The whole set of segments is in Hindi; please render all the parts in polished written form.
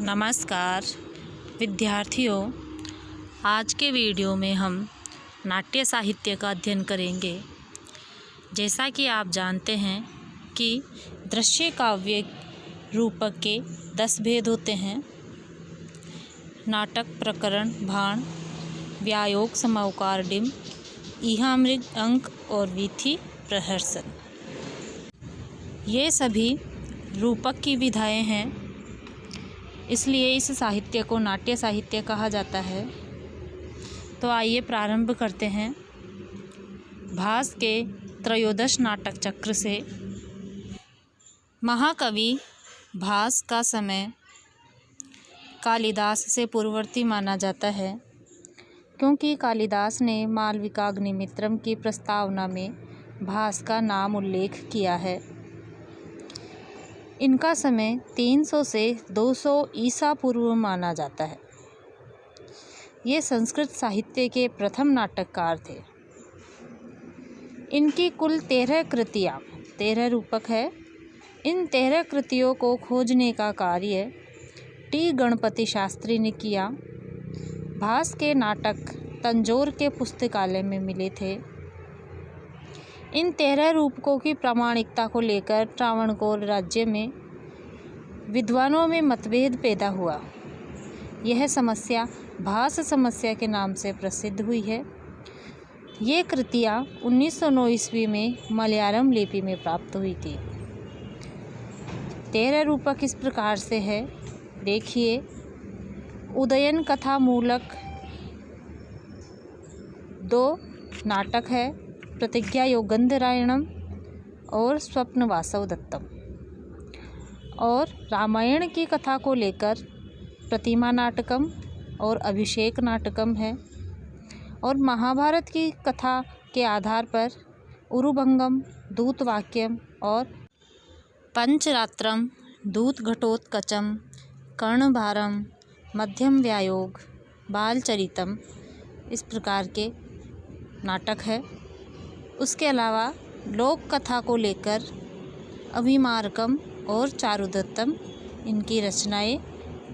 नमस्कार विद्यार्थियों, आज के वीडियो में हम नाट्य साहित्य का अध्ययन करेंगे। जैसा कि आप जानते हैं कि दृश्य काव्य रूपक के 10 भेद होते हैं। नाटक, प्रकरण, भाण, व्यायोग, समौकार, डिम, ईहा, मृग, अंक और वीथी, प्रहसन। ये सभी रूपक की विधाएं हैं, इसलिए इस साहित्य को नाट्य साहित्य कहा जाता है। तो आइए प्रारंभ करते हैं। भास के त्रयोदश नाटक चक्र से। महाकवि भास का समय कालिदास से पूर्ववर्ती माना जाता है, क्योंकि कालिदास ने मालविकाग्निमित्रम की प्रस्तावना में भास का नाम उल्लेख किया है। इनका समय 300 से 200 ईसा पूर्व माना जाता है। ये संस्कृत साहित्य के प्रथम नाटककार थे। इनकी कुल 13 कृतियाँ, 13 रूपक है। इन 13 कृतियों को खोजने का कार्य टी गणपति शास्त्री ने किया। भास के नाटक तंजौर के पुस्तकालय में मिले थे। इन 13 रूपकों की प्रामाणिकता को लेकर त्रावणकोर राज्य में विद्वानों में मतभेद पैदा हुआ। यह समस्या भास समस्या के नाम से प्रसिद्ध हुई है। ये कृतियाँ 1909 ईस्वी में मलयालम लिपि में प्राप्त हुई थी। 13 रूपक इस प्रकार से है, देखिए। उदयन कथा मूलक 2 नाटक है, प्रतिज्ञा योगंधरायणम और स्वप्न वासवदत्तम। और रामायण की कथा को लेकर प्रतिमा नाटकम और अभिषेक नाटकम है। और महाभारत की कथा के आधार पर उरुभंगम, दूतवाक्यम और पंचरात्रम, दूत घटोत्कचम, कर्णभारम, मध्यम व्यायोग, बालचरितम, इस प्रकार के नाटक है। उसके अलावा लोक कथा को लेकर अभिमारकम और चारुदत्तम, इनकी रचनाएं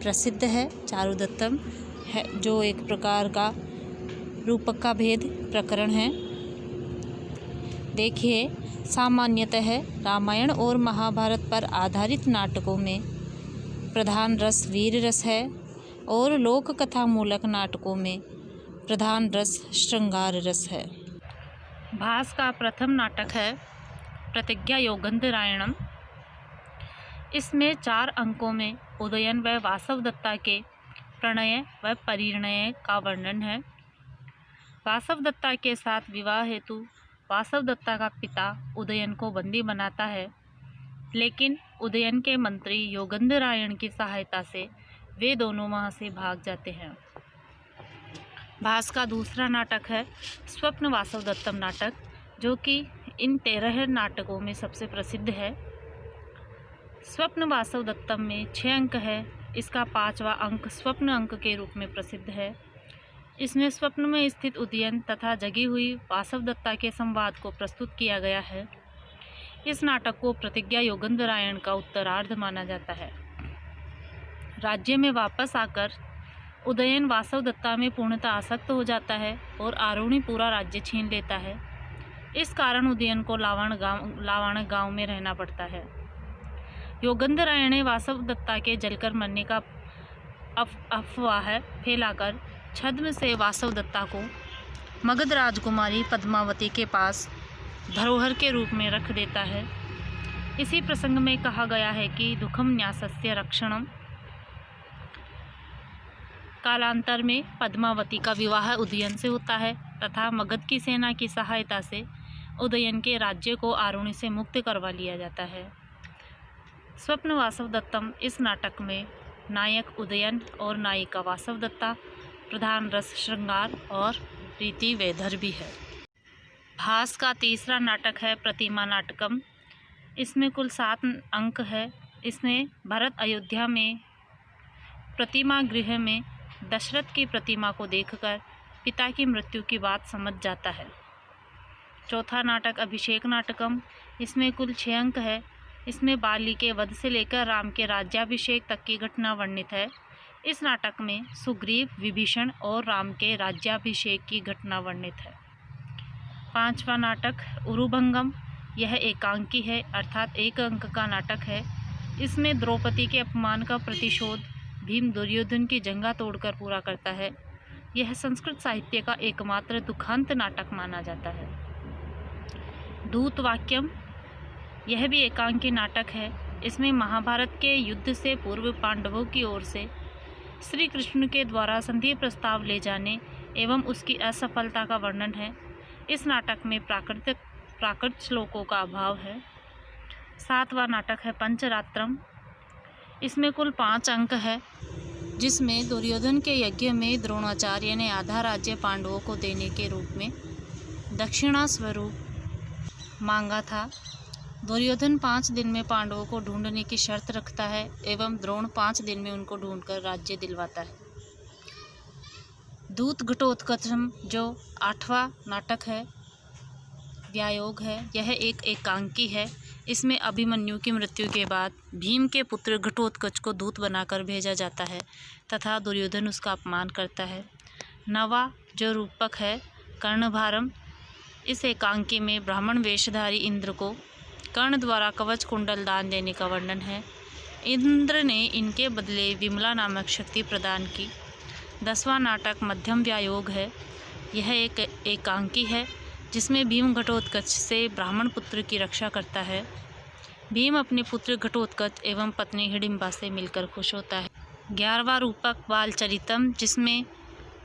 प्रसिद्ध है। चारुदत्तम है जो एक प्रकार का रूपक का भेद प्रकरण है। देखिए, सामान्यतः रामायण और महाभारत पर आधारित नाटकों में प्रधान रस वीर रस है और लोक कथा मूलक नाटकों में प्रधान रस श्रृंगार रस है। भास का प्रथम नाटक है प्रतिज्ञा योगंधरायणम। इसमें 4 अंकों में उदयन व वासवदत्ता के प्रणय व परिणय का वर्णन है। वासवदत्ता के साथ विवाह हेतु वासवदत्ता का पिता उदयन को बंदी बनाता है, लेकिन उदयन के मंत्री योगंधरायण की सहायता से वे दोनों वहां से भाग जाते हैं। भास का दूसरा नाटक है स्वप्न वासवदत्तम नाटक, जो कि इन 13 नाटकों में सबसे प्रसिद्ध है। स्वप्न वासवदत्तम में 6 अंक है। इसका 5वां अंक स्वप्न अंक के रूप में प्रसिद्ध है। इसमें स्वप्न में स्थित उदयन तथा जगी हुई वासवदत्ता के संवाद को प्रस्तुत किया गया है। इस नाटक को प्रतिज्ञा योगंधरायण का उत्तरार्ध माना जाता है। राज्य में वापस आकर उदयन वासवदत्ता में पूर्णतः आसक्त हो जाता है और आरुणि पूरा राज्य छीन लेता है। इस कारण उदयन को लावण गांव में रहना पड़ता है। योगंधरायण ने वासवदत्ता के जलकर मरने का अफवाह फैलाकर छद्म से वासवदत्ता को मगध राजकुमारी पद्मावती के पास धरोहर के रूप में रख देता है। इसी प्रसंग में कहा गया है कि दुखम न्यासस्य रक्षणम। कालांतर में पद्मावती का विवाह उदयन से होता है तथा मगध की सेना की सहायता से उदयन के राज्य को आरुणि से मुक्त करवा लिया जाता है। स्वप्न वासवदत्तम इस नाटक में नायक उदयन और नायिका वासवदत्ता, प्रधान रस श्रृंगार और रीति वैदर्भी है। भास का तीसरा नाटक है प्रतिमा नाटकम। इसमें कुल 7 अंक है। इसमें भरत अयोध्या में प्रतिमा गृह में दशरथ की प्रतिमा को देखकर पिता की मृत्यु की बात समझ जाता है। चौथा नाटक अभिषेक नाटकम। इसमें कुल 6 अंक है। इसमें बाली के वध से लेकर राम के राज्याभिषेक तक की घटना वर्णित है। इस नाटक में सुग्रीव, विभीषण और राम के राज्याभिषेक की घटना वर्णित है। 5वां नाटक उरुभंगम। यह एकांकी है, अर्थात एक अंक का नाटक है। इसमें द्रौपदी के अपमान का प्रतिशोध भीम दुर्योधन की जंगा तोड़कर पूरा करता है। यह संस्कृत साहित्य का एकमात्र दुखांत नाटक माना जाता है। दूतवाक्यम। यह भी एकांकी नाटक है। इसमें महाभारत के युद्ध से पूर्व पांडवों की ओर से श्री कृष्ण के द्वारा संधि प्रस्ताव ले जाने एवं उसकी असफलता का वर्णन है। इस नाटक में प्राकृत श्लोकों का अभाव है। 7वां नाटक है पंचरात्रम। इसमें कुल 5 अंक है, जिसमें दुर्योधन के यज्ञ में द्रोणाचार्य ने आधा राज्य पांडवों को देने के रूप में दक्षिणा स्वरूप मांगा था। दुर्योधन 5 दिन में पांडवों को ढूंढने की शर्त रखता है एवं द्रोण 5 दिन में उनको ढूंढकर राज्य दिलवाता है। दूत घटोत्कचम जो 8वां नाटक है, व्यायोग है। यह एक एकांकी है। इसमें अभिमन्यु की मृत्यु के बाद भीम के पुत्र घटोत्कच को दूत बनाकर भेजा जाता है तथा दुर्योधन उसका अपमान करता है। 9वां जो रूपक है, कर्णभारम। इस एकांकी में ब्राह्मण वेशधारी इंद्र को कर्ण द्वारा कवच कुंडल दान देने का वर्णन है। इंद्र ने इनके बदले विमला नामक शक्ति प्रदान की। 10वां नाटक मध्यम व्यायोग है। यह एक एकांकी है, जिसमें भीम घटोत्कच से ब्राह्मण पुत्र की रक्षा करता है। भीम अपने पुत्र घटोत्कच एवं पत्नी हिडिंबा से मिलकर खुश होता है। 11वां रूपक बालचरितम, जिसमें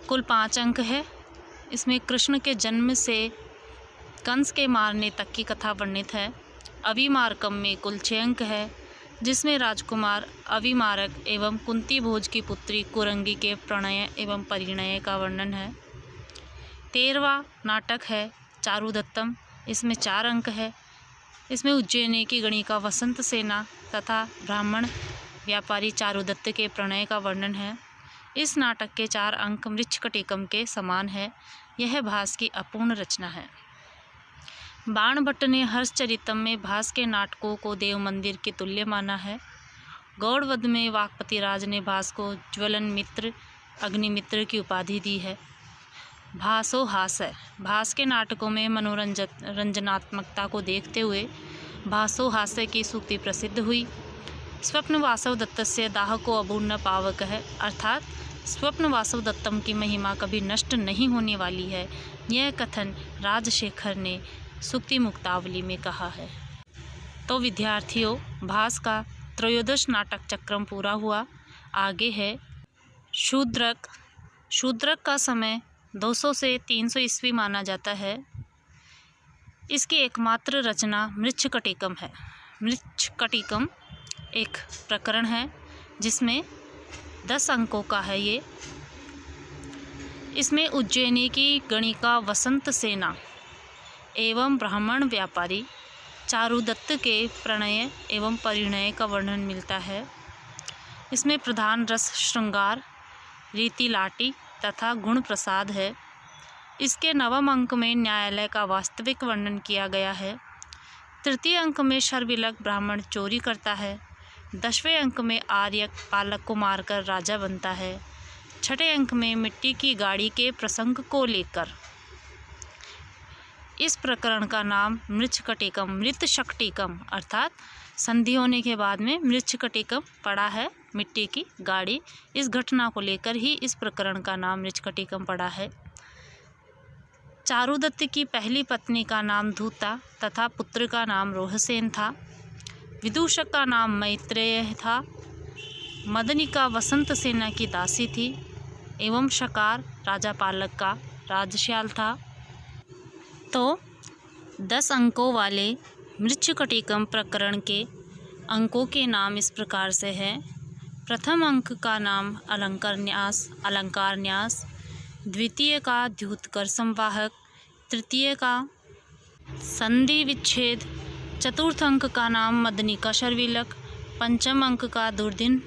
कुल 5 अंक है। इसमें कृष्ण के जन्म से कंस के मारने तक की कथा वर्णित है। अविमारकम में कुल 6 अंक है, जिसमें राजकुमार अविमारक एवं कुंती भोज की पुत्री कुरंगी के प्रणय एवं परिणय का वर्णन है। 13वां नाटक है चारुदत्तम। इसमें 4 अंक है। इसमें उज्जैनी की गणिका वसंत सेना तथा ब्राह्मण व्यापारी चारुदत्त के प्रणय का वर्णन है। इस नाटक के 4 अंक मृच्छकटिकम के समान है। यह भास की अपूर्ण रचना है। बाणभट्ट ने हर्षचरितम में भास के नाटकों को देव मंदिर के तुल्य माना है। गौड़वध में वाकपति राज ने भास को ज्वलन मित्र, अग्निमित्र की उपाधि दी है। भासो हास है। भास के नाटकों में रंजनात्मकता को देखते हुए भासो हास्य की सूक्ति प्रसिद्ध हुई। स्वप्न वासव दत्त से दाह को अपूर्ण पावक है, अर्थात स्वप्न वासव दत्तम की महिमा कभी नष्ट नहीं होने वाली है। यह कथन राजशेखर ने सूक्ति मुक्तावली में कहा है। तो विद्यार्थियों, भास का त्रयोदश नाटक चक्रम पूरा हुआ। आगे है शूद्रक। शूद्रक का समय 200 से 300 ईस्वी माना जाता है। इसकी एकमात्र रचना मृच्छकटिकम है। मृच्छकटिकम एक प्रकरण है, जिसमें 10 अंकों का है। इसमें उज्जैनी की गणिका वसंत सेना एवं ब्राह्मण व्यापारी चारुदत्त के प्रणय एवं परिणय का वर्णन मिलता है। इसमें प्रधान रस श्रृंगार, रीति लाटी तथा गुण प्रसाद है। इसके 9वें अंक में न्यायालय का वास्तविक वर्णन किया गया है। 3 अंक में शर्विलक ब्राह्मण चोरी करता है। 10वें अंक में आर्यक पालक को मारकर राजा बनता है। 6ठे अंक में मिट्टी की गाड़ी के प्रसंग को लेकर इस प्रकरण का नाम मृच्छकटिकम अर्थात संधि होने के बाद में मृच्छकटिकम पड़ा है, मिट्टी की गाड़ी। इस घटना को लेकर ही इस प्रकरण का नाम मृच्छकटिकम पड़ा है। चारुदत्त की पहली पत्नी का नाम धूता तथा पुत्र का नाम रोहसेन था। विदूषक का नाम मैत्रेय था। मदनिका वसंत सेना की दासी थी एवं शकार राजा पालक का राजश्याल था। तो 10 अंकों वाले मृच्छकटिकम प्रकरण के अंकों के नाम इस प्रकार से हैं। प्रथम अंक का नाम अलंकार न्यास, द्वितीय का द्युतकर संवाहक, तृतीय का संधि विच्छेद, चतुर्थ अंक का नाम मदनिका शर्विलक, पंचम अंक का दुर्दिन,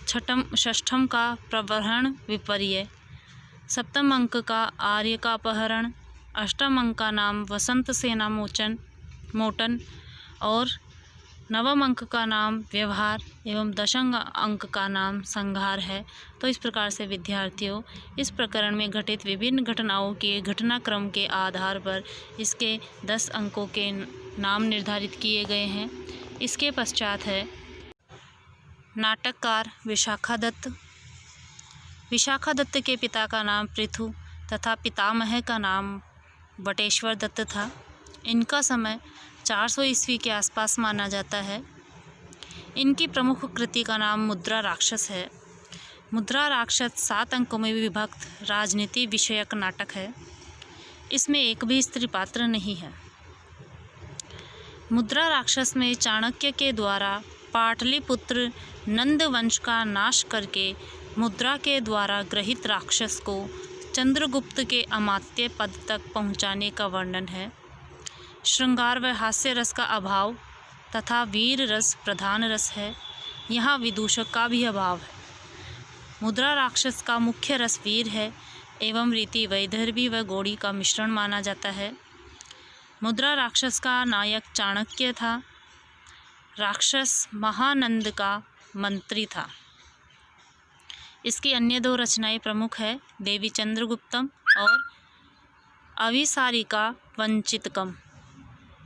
षष्ठम का प्रवहरण विपर्य, सप्तम अंक का आर्य का अपहरण, अष्टम अंक का नाम वसंत सेना मोटन और नवम अंक का नाम व्यवहार एवं दशम अंक का नाम संहार है। तो इस प्रकार से विद्यार्थियों, इस प्रकरण में घटित विभिन्न घटनाओं के घटनाक्रम के आधार पर इसके 10 अंकों के नाम निर्धारित किए गए हैं। इसके पश्चात है नाटककार विशाखा दत्त। विशाखा दत्त के पिता का नाम पृथु तथा पितामह का नाम बटेश्वर दत्त था। इनका समय 400 ईस्वी के आसपास माना जाता है। इनकी प्रमुख कृति का नाम मुद्रा राक्षस है। मुद्रा राक्षस 7 अंकों में विभक्त राजनीति विषयक नाटक है। इसमें एक भी स्त्री पात्र नहीं है। मुद्रा राक्षस में चाणक्य के द्वारा पाटलिपुत्र नंद वंश का नाश करके मुद्रा के द्वारा ग्रहित राक्षस को चंद्रगुप्त के अमात्य पद तक पहुंचाने का वर्णन है। श्रृंगार व हास्य रस का अभाव तथा वीर रस प्रधान रस है। यहाँ विदूषक का भी अभाव है। मुद्रा राक्षस का मुख्य रस वीर है एवं रीति वैदर्भी व गौड़ी का मिश्रण माना जाता है। मुद्रा राक्षस का नायक चाणक्य था। राक्षस महानंद का मंत्री था। इसकी अन्य 2 रचनाएं प्रमुख है, देवी चंद्रगुप्तम और अविसारिका वंचितकम।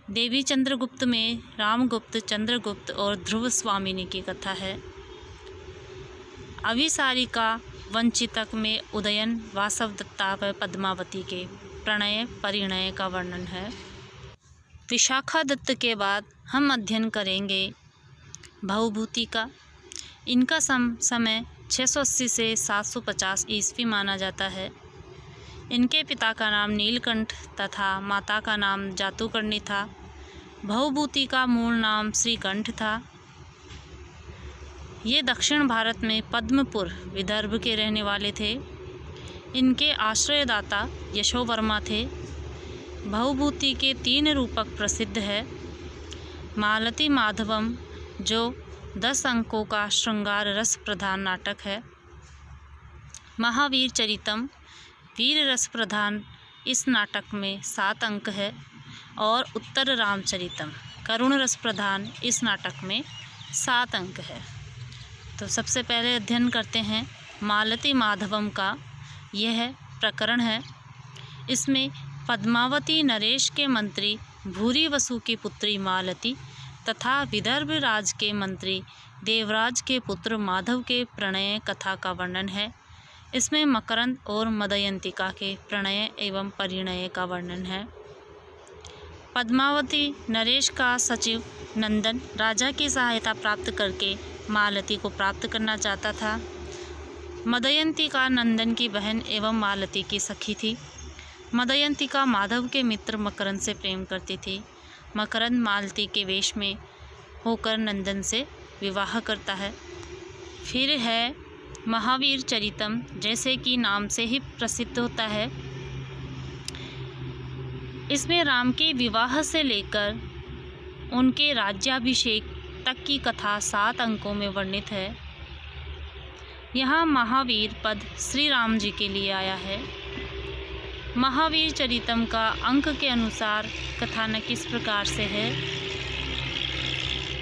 देवी चंद्रगुप्त में रामगुप्त, चंद्रगुप्त और ध्रुव स्वामिनी की कथा है। अविसारिका वंचितक में उदयन, वासवदत्ता व पद्मावती के प्रणय परिणय का वर्णन है। विशाखा दत्त के बाद हम अध्ययन करेंगे भवभूति का। इनका समय 680 से 750 ईस्वी माना जाता है। इनके पिता का नाम नीलकंठ तथा माता का नाम जातुकर्णी था। भवभूति का मूल नाम श्रीकंठ था। ये दक्षिण भारत में पद्मपुर विदर्भ के रहने वाले थे। इनके आश्रयदाता यशोवर्मा थे। भवभूति के 3 रूपक प्रसिद्ध है। मालती माधवम जो 10 अंकों का श्रृंगार रस प्रधान नाटक है। महावीर चरितम वीर रस प्रधान इस नाटक में 7 अंक है। और उत्तर रामचरितम करुण रस प्रधान इस नाटक में 7 अंक है। तो सबसे पहले अध्ययन करते हैं मालती माधवम का। यह प्रकरण है। इसमें पद्मावती नरेश के मंत्री भूरी वसु की पुत्री मालती तथा विदर्भ राज के मंत्री देवराज के पुत्र माधव के प्रणय कथा का वर्णन है। इसमें मकरंद और मदयंतिका के प्रणय एवं परिणय का वर्णन है। पद्मावती नरेश का सचिव नंदन राजा की सहायता प्राप्त करके मालती को प्राप्त करना चाहता था। मदयंतिका नंदन की बहन एवं मालती की सखी थी। मदयंतिका माधव के मित्र मकरंद से प्रेम करती थी। मकरंद मालती के वेश में होकर नंदन से विवाह करता है। फिर है महावीर चरितम, जैसे कि नाम से ही प्रसिद्ध होता है। इसमें राम के विवाह से लेकर उनके राज्याभिषेक तक की कथा 7 अंकों में वर्णित है। यहाँ महावीर पद श्री राम जी के लिए आया है। महावीर चरितम का अंक के अनुसार कथानक इस प्रकार से है।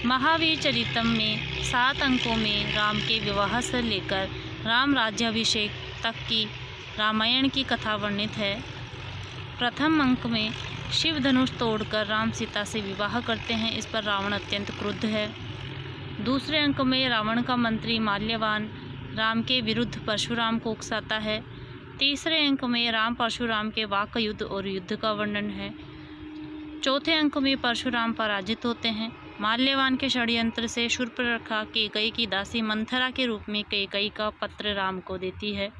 महावीर चरितम में 7 अंकों में राम के विवाह से लेकर राम राज्याभिषेक तक की रामायण की कथा वर्णित है। प्रथम अंक में शिव धनुष तोड़कर राम सीता से विवाह करते हैं। इस पर रावण अत्यंत क्रुद्ध है। दूसरे अंक में रावण का मंत्री माल्यवान राम के विरुद्ध परशुराम को उकसाता है। तीसरे अंक में राम परशुराम के वाक युद्ध और युद्ध का वर्णन है। चौथे अंक में परशुराम पराजित होते हैं। माल्यवान के षड्यंत्र से शूर्पणखा कैकेयी की दासी मंथरा के रूप में कैकेयी का पत्र राम को देती है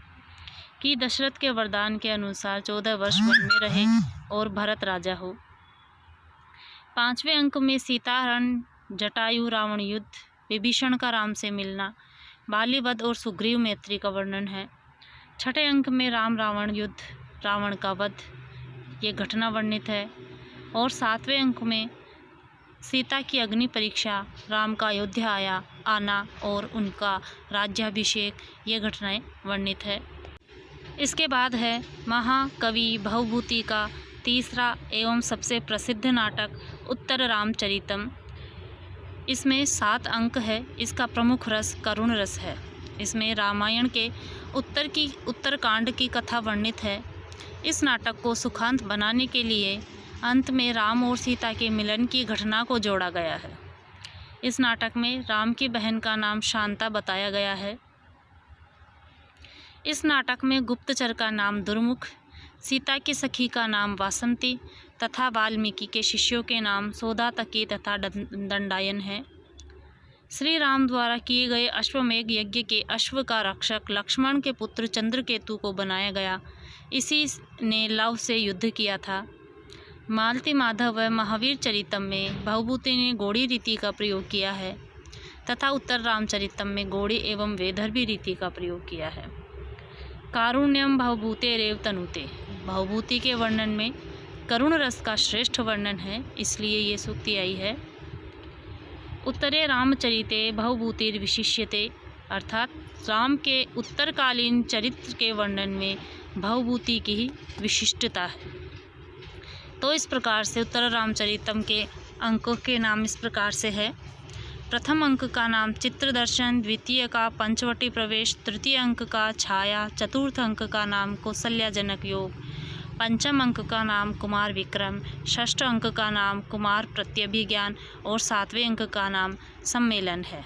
कि दशरथ के वरदान के अनुसार 14 वर्ष वन में रहे और भरत राजा हो। 5वें अंक में सीताहरण, जटायु रावण युद्ध, विभीषण का राम से मिलना, बालीवध और सुग्रीव मैत्री का वर्णन है। 6ठे अंक में राम रावण युद्ध, रावण का वध, ये घटना वर्णित है। और 7वें अंक में सीता की अग्नि परीक्षा, राम का अयोध्या आना और उनका राज्याभिषेक, ये घटनाएं वर्णित है। इसके बाद है महाकवि भवभूति का तीसरा एवं सबसे प्रसिद्ध नाटक उत्तर रामचरितम। इसमें 7 अंक है। इसका प्रमुख रस करुण रस है। इसमें रामायण के उत्तरकांड की कथा वर्णित है। इस नाटक को सुखांत बनाने के लिए अंत में राम और सीता के मिलन की घटना को जोड़ा गया है। इस नाटक में राम की बहन का नाम शांता बताया गया है। इस नाटक में गुप्तचर का नाम दुर्मुख, सीता की सखी का नाम वासंती तथा वाल्मीकि के शिष्यों के नाम सौदातकी तथा दंडायन है। श्री राम द्वारा किए गए अश्वमेघ यज्ञ के अश्व का रक्षक लक्ष्मण के पुत्र चंद्रकेतु को बनाया गया। इसी ने लव से युद्ध किया था। मालती माधव व महावीर चरितम में भवभूति ने गौड़ी रीति का प्रयोग किया है तथा उत्तर रामचरितम में गौड़ी एवं वैदर्भी रीति का प्रयोग किया है। कारुण्यम भवभूते रेव तनुते, भवभूति के वर्णन में करुण रस का श्रेष्ठ वर्णन है, इसलिए ये सूक्ति आई है। उत्तरे रामचरिते भवभूतिर विशिष्यते, अर्थात राम के उत्तरकालीन चरित्र के वर्णन में भवभूति की ही विशिष्टता है। तो इस प्रकार से उत्तर रामचरितम के अंकों के नाम इस प्रकार से है। प्रथम अंक का नाम चित्रदर्शन, द्वितीय का पंचवटी प्रवेश, तृतीय अंक का छाया, चतुर्थ अंक का नाम कौसल्याजनक योग, पंचम अंक का नाम कुमार विक्रम, षष्ठ अंक का नाम कुमार प्रत्यभिज्ञान और सातवें अंक का नाम सम्मेलन है।